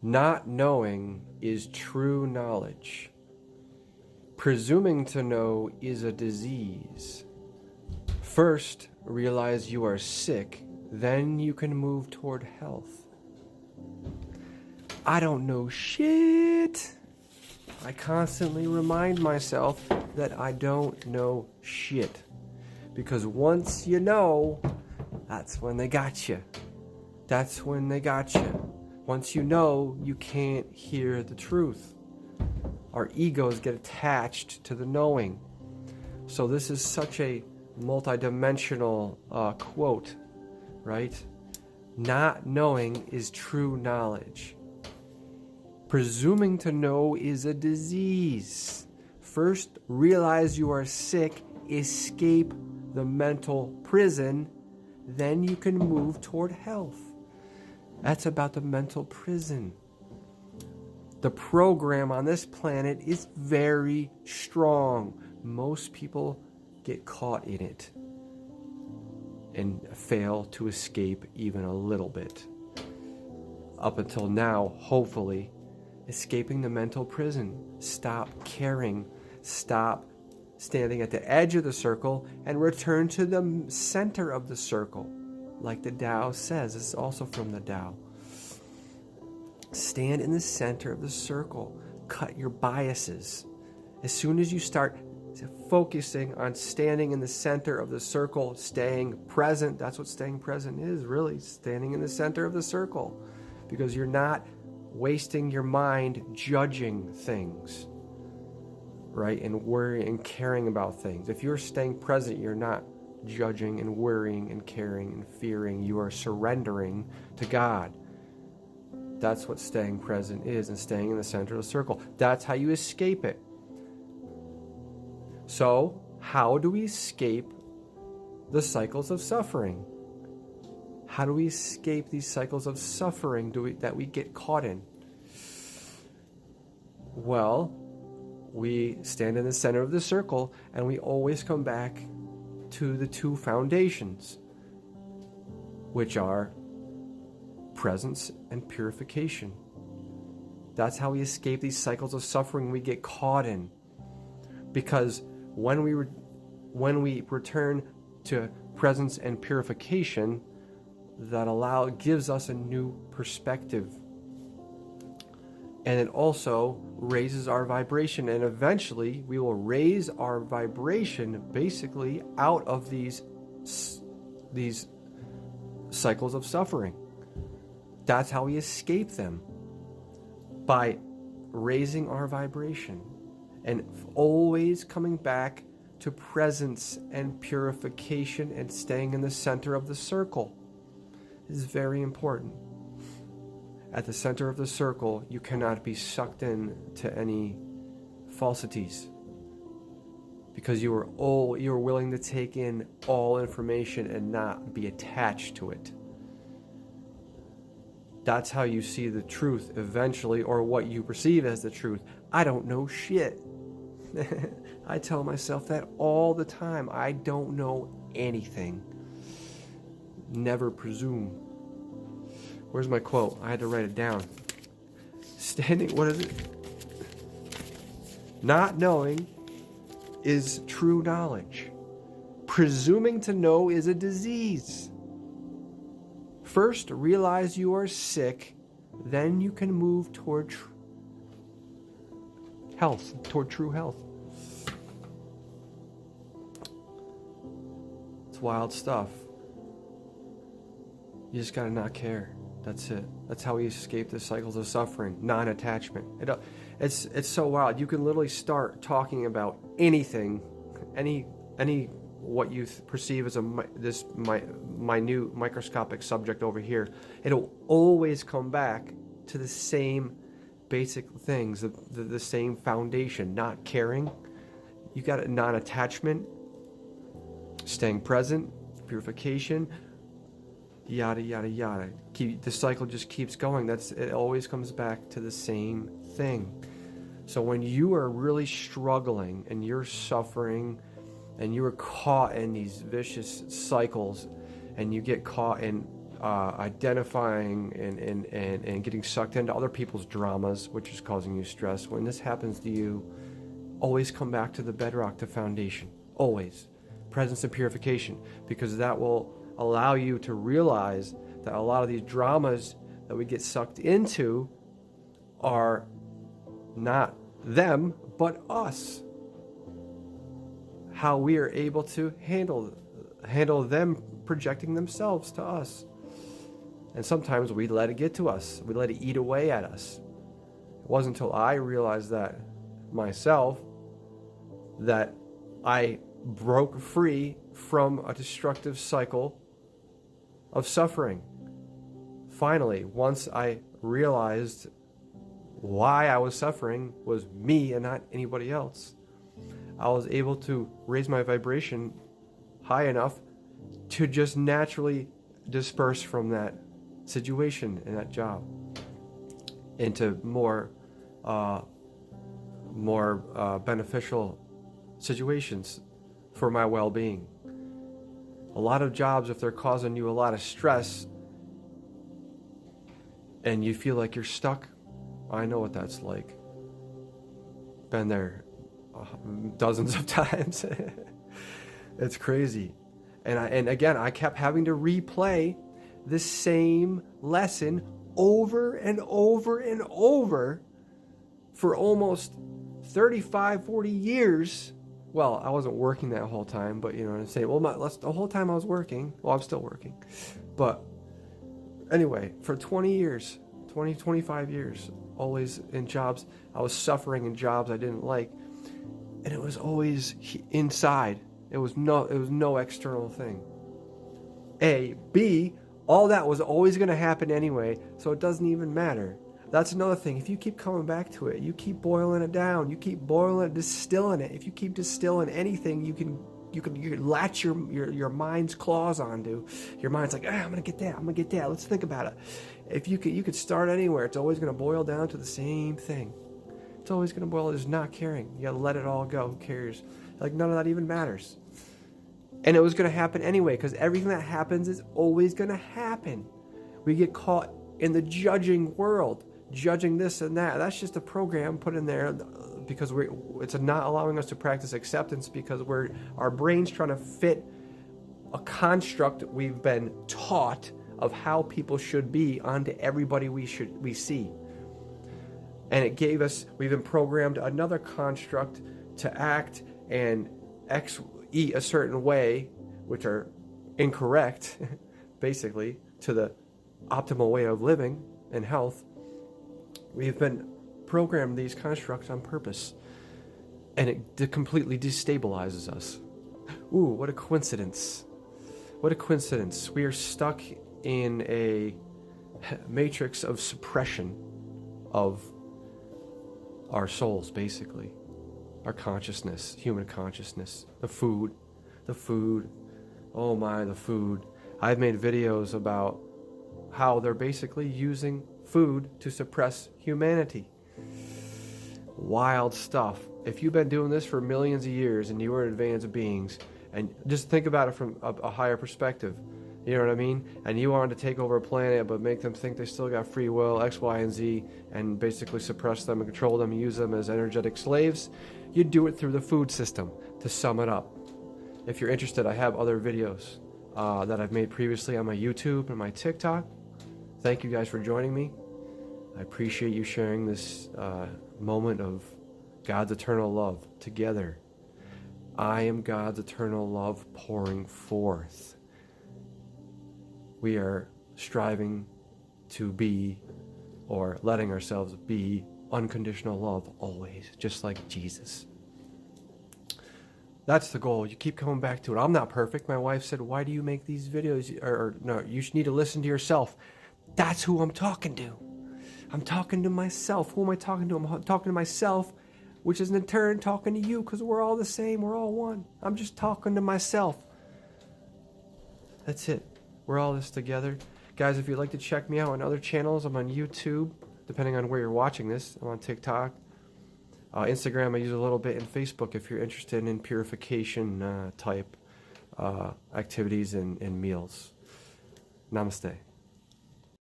Not knowing is true knowledge. Presuming to know is a disease. First, realize you are sick, then you can move toward health. I don't know shit. I constantly remind myself that I don't know shit. Because once you know, that's when they got you. That's when they got you. Once you know, you can't hear the truth. Our egos get attached to the knowing. So this is such a multidimensional quote, right? Not knowing is true knowledge. Presuming to know is a disease. First, realize you are sick, escape the mental prison, then you can move toward health. That's about the mental prison. The program on this planet is very strong. Most people get caught in it and fail to escape even a little bit. Up until now, hopefully, escaping the mental prison. Stop caring. Stop standing at the edge of the circle and return to the center of the circle. Like the Tao says, this is also from the Tao. Stand in the center of the circle. Cut your biases. As soon as you start focusing on standing in the center of the circle, staying present, that's what staying present is, really, standing in the center of the circle. Because you're not wasting your mind judging things, right? And worrying and caring about things. If you're staying present, you're not judging and worrying and caring and fearing. You are surrendering to God. That's what staying present is, and staying in the center of the circle. That's how you escape it. So, how do we escape the cycles of suffering? How do we escape these cycles of suffering that we get caught in? Well, we stand in the center of the circle, and we always come back to the two foundations, which are presence and purification. That's how we escape these cycles of suffering we get caught in. Because when we return to presence and purification, that gives us a new perspective. And it also raises our vibration, and eventually we will raise our vibration basically out of these cycles of suffering. That's how we escape them, by raising our vibration and always coming back to presence and purification and staying in the center of the circle. This is very important. At the center of the circle, you cannot be sucked in to any falsities, because you are willing to take in all information and not be attached to it. That's how you see the truth eventually, or what you perceive as the truth. I don't know shit. I tell myself that all the time. I don't know anything. Never presume. Where's my quote? I had to write it down. What is it? Not knowing is true knowledge. Presuming to know is a disease. First, realize you are sick, then you can move toward health, toward true health. It's wild stuff. You just gotta not care. That's it. That's how we escape the cycles of suffering. Non-attachment. It's so wild. You can literally start talking about anything, any what you perceive as this minute microscopic subject over here. It'll always come back to the same basic things, the same foundation. Not caring. You got a non-attachment, staying present, purification, yada yada yada. The cycle just keeps going. It always comes back to the same thing. So when you are really struggling and you're suffering and you are caught in these vicious cycles, and you get caught in identifying and getting sucked into other people's dramas, which is causing you stress. When this happens to you, always come back to the bedrock, the foundation. Always. Presence and purification, because that will allow you to realize that a lot of these dramas that we get sucked into are not them, but us. How we are able to handle them projecting themselves to us. And sometimes we let it get to us. We let it eat away at us. It wasn't until I realized that myself that I broke free from a destructive cycle of suffering. Finally, once I realized why I was suffering was me and not anybody else, I was able to raise my vibration high enough to just naturally disperse from that situation and that job into more beneficial situations for my well-being. A lot of jobs, if they're causing you a lot of stress and you feel like you're stuck, I know what that's like. Been there dozens of times. It's crazy. And again, I kept having to replay the same lesson over and over and over for almost 35, 40 years. Well, I wasn't working that whole time, but you know what I'm saying? Well, the whole time I was working. Well, I'm still working. But anyway, for 25 years, always in jobs. I was suffering in jobs I didn't like. And it was always inside. It was no external thing. B, all that was always going to happen anyway, so it doesn't even matter. That's another thing. If you keep coming back to it, you keep boiling it down, you keep boiling it, distilling it. If you keep distilling anything, you can latch your mind's claws onto. Your mind's like, I'm gonna get that. Let's think about it. If you could start anywhere, it's always gonna boil down to the same thing. It's always gonna boil just not caring. You gotta let it all go. Who cares? Like none of that even matters. And it was gonna happen anyway, because everything that happens is always gonna happen. We get caught in the judging world, judging this and that. That's just a program put in there because it's not allowing us to practice acceptance, because our brain's trying to fit a construct we've been taught of how people should be onto everybody we see. And we've been programmed another construct to act and eat a certain way, which are incorrect, basically, to the optimal way of living and health. We've been programmed these constructs on purpose, and it completely destabilizes us. Ooh, what a coincidence. What a coincidence. We are stuck in a matrix of suppression of our souls, basically. Our consciousness, human consciousness. The food. Oh my, the food. I've made videos about how they're basically using food to suppress humanity. Wild stuff. If you've been doing this for millions of years and you are advanced beings, and just think about it from a higher perspective, you know what I mean? And you wanted to take over a planet but make them think they still got free will, X, Y, and Z, and basically suppress them and control them and use them as energetic slaves, you do it through the food system, to sum it up. If you're interested, I have other videos that I've made previously on my YouTube and my TikTok. Thank you guys for joining me. I appreciate you sharing this moment of God's eternal love together. I am God's eternal love pouring forth. We are striving to be, or letting ourselves be, unconditional love always, just like Jesus. That's the goal. You keep coming back to it. I'm not perfect. My wife said, why do you make these videos? No, you need to listen to yourself. That's who I'm talking to. I'm talking to myself. Who am I talking to? I'm talking to myself, which is in turn talking to you, because we're all the same. We're all one. I'm just talking to myself. That's it. We're all this together. Guys, if you'd like to check me out on other channels, I'm on YouTube, depending on where you're watching this. I'm on TikTok. Instagram, I use a little bit, and Facebook if you're interested in purification type activities and meals. Namaste.